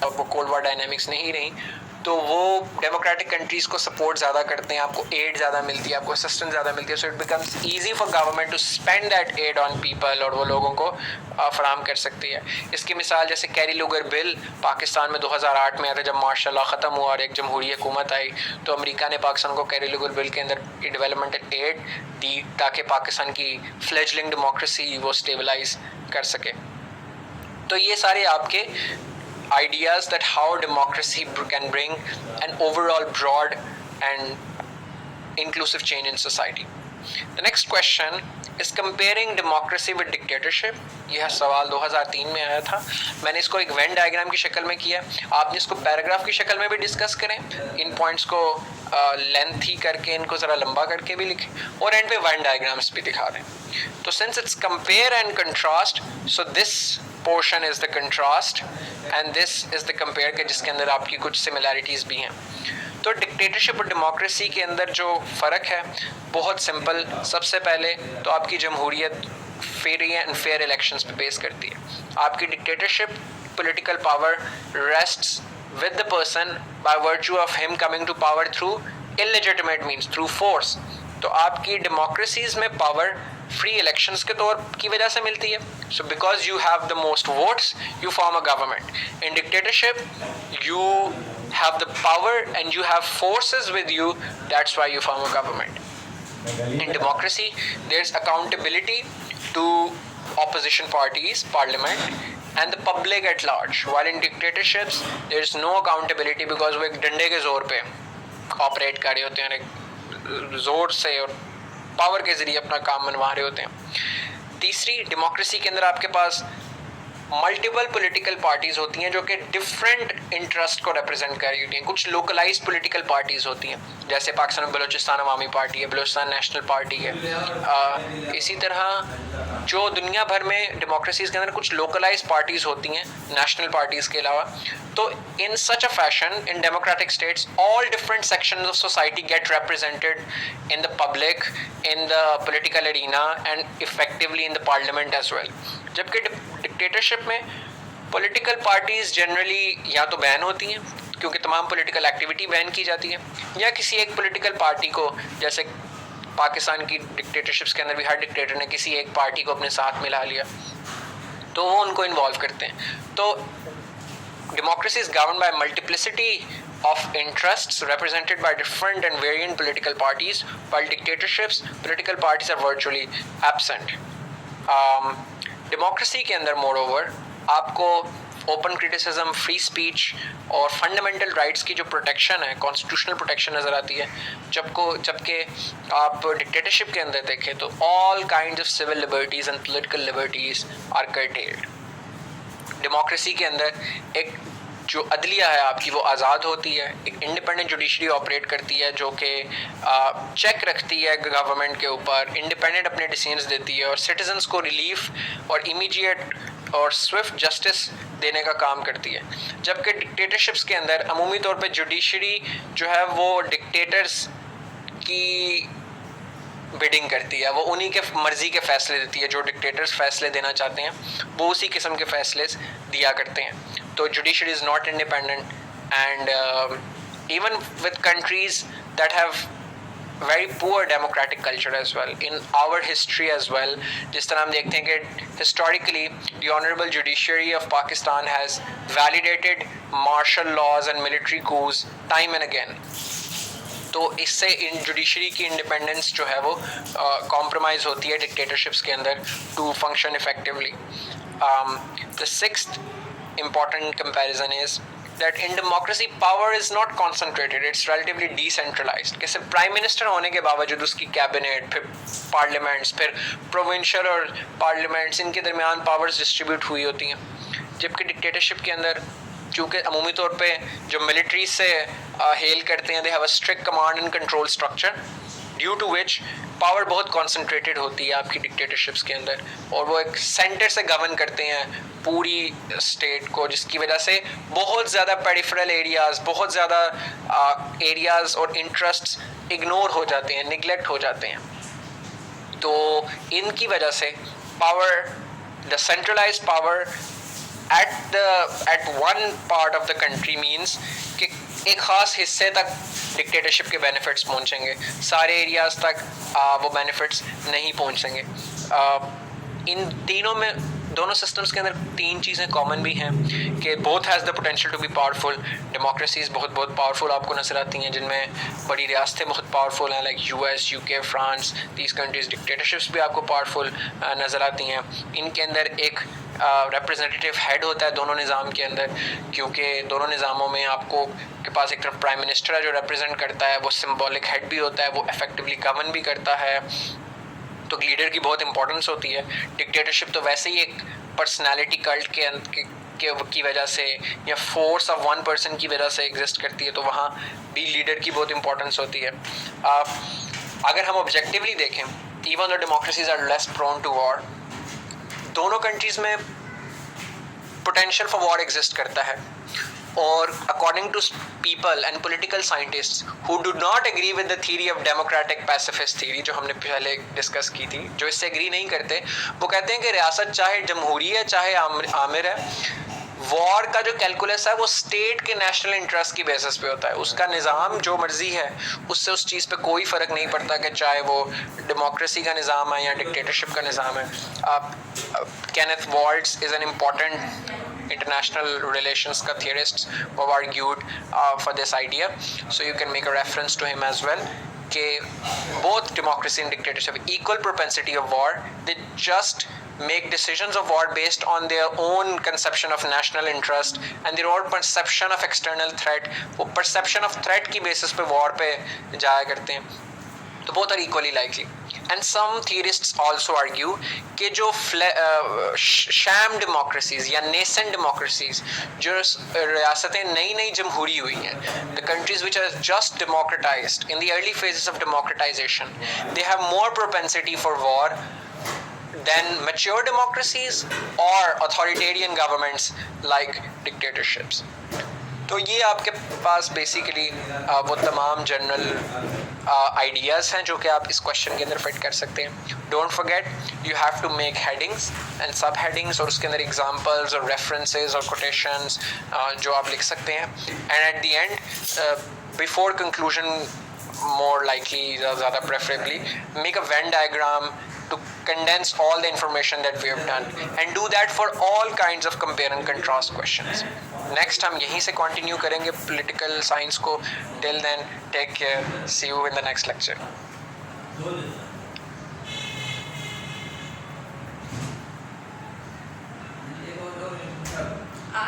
वो cold war dynamics नहीं रही, तो वो डेमोक्रेटिक कंट्रीज को सपोर्ट ज़्यादा करते हैं, आपको एड ज़्यादा मिलती है, आपको असिस्टेंस ज़्यादा मिलती है, so it becomes easy for government to spend that aid on people, और वो लोगों को फराहम कर सकती है। इसकी मिसाल जैसे कैरी लुगर बिल पाकिस्तान में 2008 में आया था, जब मार्शल लॉ ख़त्म हुआ और एक जमहूरी हुकूमत आई, तो अमेरिका ने पाकिस्तान को कैरी लुगर बिल के अंदर डेवलपमेंटल एड दी ताकि पाकिस्तान की फ्लेजलिंग डेमोक्रेसी वो स्टेबलाइज कर सके। तो ये सारे आपके ideas that how democracy can bring an overall broad and inclusive change in society. The next question is comparing democracy with dictatorship. यह सवाल 2003 में आया था। मैंने इसको एक वेन डायग्राम की शक्ल में किया, आपने इसको पैराग्राफ की शक्ल में भी डिस्कस करें, इन पॉइंट्स को लेंथी करके, इनको ज़रा लंबा करके भी लिखें, और एंड पे वेन डायग्राम्स भी दिखा दें। तो since it's compare and contrast, so this portion is the contrast and this is the compare के जिसके अंदर आपकी कुछ सिमिलैरिटीज़ भी हैं। तो डिक्टेटरशिप और डेमोक्रेसी के अंदर जो फ़र्क है बहुत सिंपल। सबसे पहले तो आपकी जमहूरियत फ्री एंड फेयर इलेक्शंस पे बेस करती है। आपकी dictatorship political power rests with the person by virtue of him coming to power through illegitimate means, through force। तो आपकी डेमोक्रेसीज में पावर फ्री इलेक्शंस के तौर की वजह से मिलती है। So because you have the most votes you form a government. In dictatorship you have the power and you have forces with you, that's why you form a government. In democracy there's accountability to opposition parties, parliament and the public at large, while in dictatorships there's no accountability because वो एक डंडे के जोर पे operate कर रहे होते हैं, एक जोर से और पावर के जरिए अपना काम मनवा रहे होते हैं। तीसरी, डेमोक्रेसी के अंदर आपके पास मल्टीपल पॉलिटिकल पार्टीज होती हैं जो कि डिफरेंट इंटरेस्ट को रिप्रेजेंट कर रही होती हैं। कुछ लोकलाइज्ड पॉलिटिकल पार्टीज होती हैं, जैसे पाकिस्तान में बलूचिस्तान अवामी पार्टी है, बलूचिस्तान नेशनल पार्टी है। इसी तरह जो दुनिया भर में डेमोक्रेसीज के अंदर कुछ लोकलाइज्ड पार्टीज होती हैं नेशनल पार्टीज के अलावा। तो in such a fashion in democratic states all different sections of society get represented in the public, in the political arena and effectively in the parliament as well. जबकि dictatorship में political parties generally या तो ban होती हैं क्योंकि तमाम political activity ban की जाती है, या किसी एक पॉलिटिकल पार्टी को, जैसे पाकिस्तान की डिक्टेटरशिप्स के अंदर भी हर डिक्टेटर ने किसी एक पार्टी को अपने साथ मिला लिया तो वो उनको इन्वॉल्व करते हैं। तो democracy is governed by multiplicity of interests represented by different and variant political parties, while dictatorships political parties are virtually absent. Democracy के अंदर moreover आपको ओपन क्रिटिसिज्म, फ्री स्पीच और फंडामेंटल राइट्स की जो प्रोटेक्शन है, कॉन्स्टिट्यूशनल प्रोटेक्शन नज़र आती है। जबकि आप डिक्टेटरशिप के अंदर देखें तो all kinds of civil liberties and political liberties are curtailed. Democracy के अंदर एक जो अदलिया है आपकी वो आज़ाद होती है, एक इंडिपेंडेंट जुडिशरी ऑपरेट करती है जो कि चेक रखती है गवर्नमेंट के ऊपर, इंडिपेंडेंट अपने डिसीजंस देती है और सिटीजन्स को रिलीफ और इमीडिएट और स्विफ्ट जस्टिस देने का काम करती है। जबकि डिक्टेटरशिप्स के अंदर अमूमी तौर पे जुडिशरी जो है वो डिक्टेटर्स की बिडिंग करती है, वो उन्हीं के मर्जी के फैसले देती है। जो डिक्टेटर्स फैसले देना चाहते हैं वो उसी किस्म के फैसले दिया करते हैं। तो judiciary is not independent and even with countries that have very poor democratic culture as well, in our history as well, जिस तरह हम देखते हैं कि historically the honorable judiciary of Pakistan has validated martial laws and military coups time and again। तो इससे इन judiciary की independence जो है वो कॉम्प्रोमाइज होती है डिक्टेटरशिप्स के अंदर to function effectively. The sixth important comparison is that in democracy power is not concentrated, it's relatively decentralized। कि सिर्फ प्राइम मिनिस्टर होने के बावजूद उसकी कैबिनेट, फिर पार्लियामेंट्स, फिर प्रोविंशियल और पार्लियामेंट्स, इनके दरमियान पावर्स डिस्ट्रीब्यूट हुई होती हैं। जबकि डिक्टेटरशिप के अंदर चूँकि अमूमी तौर पे जो मिलिट्री से हेल करते हैं, they have a strict command and control structure, due to which power बहुत कॉन्सेंट्रेटेड होती है आपकी डिक्टेटरशिप्स के अंदर, और वो एक सेंटर से गवर्न करते हैं पूरी स्टेट को, जिसकी वजह से बहुत ज़्यादा पेरिफेरल एरियाज़, बहुत ज़्यादा एरियाज़ और इंटरेस्ट्स इग्नोर हो जाते हैं, निगलेक्ट हो जाते हैं। तो इनकी वजह से power, the centralised power at one part of the country means कि एक ख़ास हिस्से तक डिक्टेटरशिप के बेनिफिट्स पहुंचेंगे, सारे एरियाज़ तक वो बेनिफिट्स नहीं पहुंचेंगे। इन तीनों में, दोनों सिस्टम्स के अंदर तीन चीज़ें कॉमन भी हैं कि both has the potential to be powerful. Democracies बहुत पावरफुल आपको नजर आती हैं, जिनमें बड़ी रियासतें बहुत पावरफुल हैं, like US, UK, France, these countries. Dictatorships भी आपको पावरफुल नज़र आती हैं। इनके अंदर एक रिप्रेजेंटेटिव हेड होता है दोनों निज़ाम के अंदर, क्योंकि दोनों निज़ामों में आपको के पास एक तरफ प्राइम मिनिस्टर है जो रिप्रेजेंट करता है, वो सिम्बॉलिक हेड भी होता है, वो इफेक्टिवली गवर्न भी करता है, तो लीडर की बहुत इंपॉर्टेंस होती है। डिक्टेटरशिप तो वैसे ही एक पर्सनालिटी कल्ट की वजह से या फोर्स ऑफ वन पर्सन की वजह से एग्जिस्ट करती है, तो वहाँ भी लीडर की बहुत इंपॉर्टेंस होती है। अगर हम ऑब्जेक्टिवली देखें, even the democracies are less prone to war, दोनों कंट्रीज़ में पोटेंशियल फॉर वॉर एग्जिस्ट करता है। और according to people and political scientists who do not agree with the theory of democratic pacifist theory, जो हमने पहले discuss की थी, जो इससे एग्री नहीं करते, वो कहते हैं कि रियासत चाहे जमहूरी है चाहे आमिर है, वॉर का जो कैलकुलस है वो स्टेट के नेशनल इंटरेस्ट की बेसिस पे होता है। उसका निज़ाम जो मर्जी है, उससे उस चीज़ पे कोई फ़र्क नहीं पड़ता कि चाहे वो डेमोक्रेसी का निज़ाम है या डिक्टेटरशिप का निज़ाम है। Kenneth vaults is an important international relations ka theorists who have argued for this idea, so you can make a reference to him as well, कि both democracy and dictatorship have equal propensity of war. They just make decisions of war based on their own conception of national interest and their own perception of external threat. वो perception of threat की basis पे war पे जाया करते हैं, तो both are equally likely. And some theorists also argue कि जो शैम डेमोक्रेसीज या नेसेंट डेमोक्रेसीज, जो रियासतें नई जमहूरी हुई हैं, the countries which are just democratized in the early phases of democratization, they have more propensity for war than mature democracies or authoritarian governments like dictatorships. तो ये आपके पास बेसिकली वो तमाम जनरल आइडियाज़ हैं जो कि आप इस क्वेश्चन के अंदर फिट कर सकते हैं। Don't forget you have to make headings and sub headings, और उसके अंदर एग्जांपल्स और रेफरेंसेस और कोटेशंस जो आप लिख सकते हैं। And at the end, before conclusion, more likely, ज़्यादा preferably, make a Venn diagram to condense all the information that we have done, and do that for all kinds of compare and contrast questions. Next हम यहीं से continue करेंगे political science को. Till then, take care. See you in the next lecture. Uh